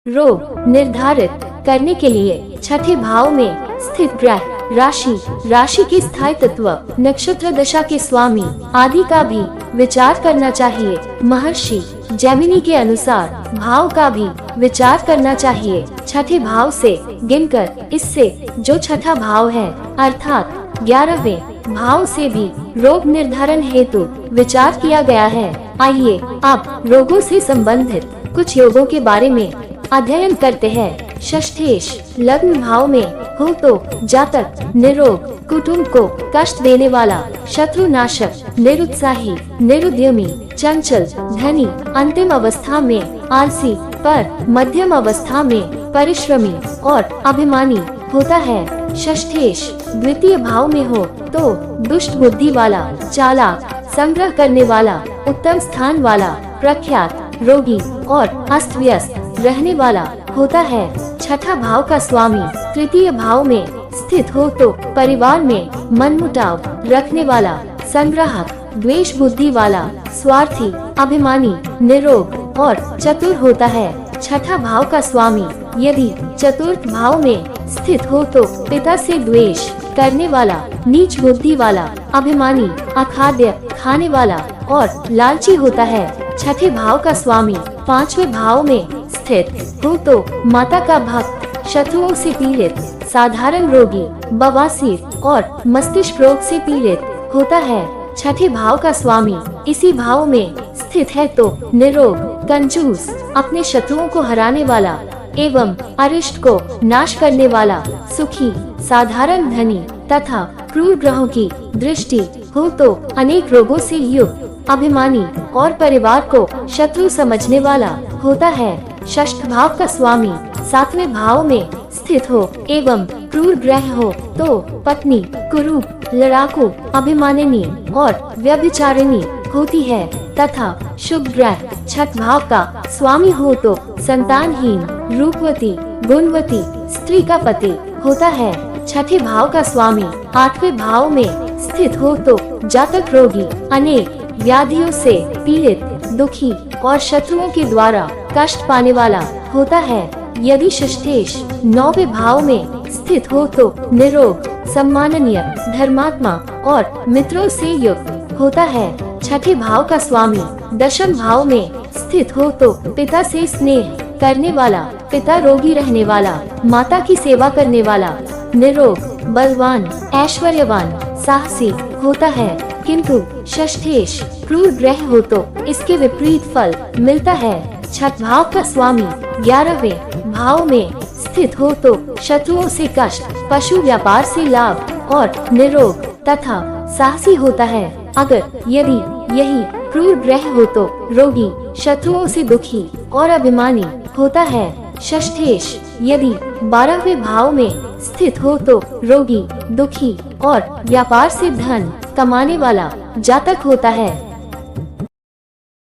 रोग निर्धारित करने के लिए छठे भाव में स्थित ग्रह राशि के स्थायी तत्व, नक्षत्र दशा के स्वामी आदि का भी विचार करना चाहिए। महर्षि जैमिनी के अनुसार भाव का भी विचार करना चाहिए। छठे भाव से गिनकर इससे जो छठा भाव है अर्थात 11वें भाव से भी रोग निर्धारण हेतु विचार किया गया है। आइए अब रोगों से संबंधित कुछ योगों के बारे में अध्ययन करते हैं। षष्ठेश लग्न भाव में हो तो जातक निरोग, कुटुंब को कष्ट देने वाला, शत्रुनाशक, निरुत्साही, निरुद्यमी, चंचल, धनी, अंतिम अवस्था में आलसी पर मध्यम अवस्था में परिश्रमी और अभिमानी होता है। षष्ठेश द्वितीय भाव में हो तो दुष्ट बुद्धि वाला, चालाक, संग्रह करने वाला, उत्तम स्थान वाला, प्रख्यात, रोगी और अस्त व्यस्त रहने वाला होता है। छठा भाव का स्वामी तृतीय भाव में स्थित हो तो परिवार में मनमुटाव रखने वाला, संग्राहक, द्वेष बुद्धि वाला, स्वार्थी, अभिमानी, निरोग और चतुर होता है। छठा भाव का स्वामी यदि चतुर्थ भाव में स्थित हो तो पिता से द्वेष करने वाला, नीच बुद्धि वाला, अभिमानी, अखाद्य खाने वाला और लालची होता है। छठे भाव का स्वामी पांचवें भाव में स्थित हो तो माता का भक्त, शत्रुओं से पीड़ित, साधारण रोगी, बवासीर और मस्तिष्क रोग से पीड़ित होता है। छठे भाव का स्वामी इसी भाव में स्थित है तो निरोग, कंजूस, अपने शत्रुओं को हराने वाला एवं अरिष्ट को नाश करने वाला, सुखी, साधारण धनी तथा क्रूर ग्रहों की दृष्टि हो तो अनेक रोगों से युक्त, अभिमानी और परिवार को शत्रु समझने वाला होता है। षष्ठ भाव का स्वामी सातवें भाव में स्थित हो एवं क्रूर ग्रह हो तो पत्नी कुरूप, लड़ाकू, अभिमानिनी और व्यभिचारिणी होती है तथा शुभ ग्रह छठ भाव का स्वामी हो तो संतानहीन, रूपवती, गुणवती स्त्री का पति होता है। छठे भाव का स्वामी आठवें भाव में स्थित हो तो जातक रोगी, अनेक व्याधियों से पीड़ित, दुखी और शत्रुओं के द्वारा कष्ट पाने वाला होता है। यदि षष्ठेश नौवें भाव में स्थित हो तो निरोग, सम्माननीय, धर्मात्मा और मित्रों से युक्त होता है। छठे भाव का स्वामी दशम भाव में स्थित हो तो पिता से स्नेह करने वाला, पिता रोगी रहने वाला, माता की सेवा करने वाला, निरोग, बलवान, ऐश्वर्यवान, साहसी होता है। किंतु षष्ठेश क्रूर ग्रह हो तो इसके विपरीत फल मिलता है। छठ भाव का स्वामी 11वें भाव में स्थित हो तो शत्रुओं से कष्ट, पशु व्यापार से लाभ और निरोग तथा साहसी होता है। अगर यदि यही क्रूर ग्रह हो तो रोगी, शत्रुओं से दुखी और अभिमानी होता है। षष्ठेश यदि 12वें भाव में स्थित हो तो रोगी, दुखी और व्यापार से धन कमाने वाला जातक होता है।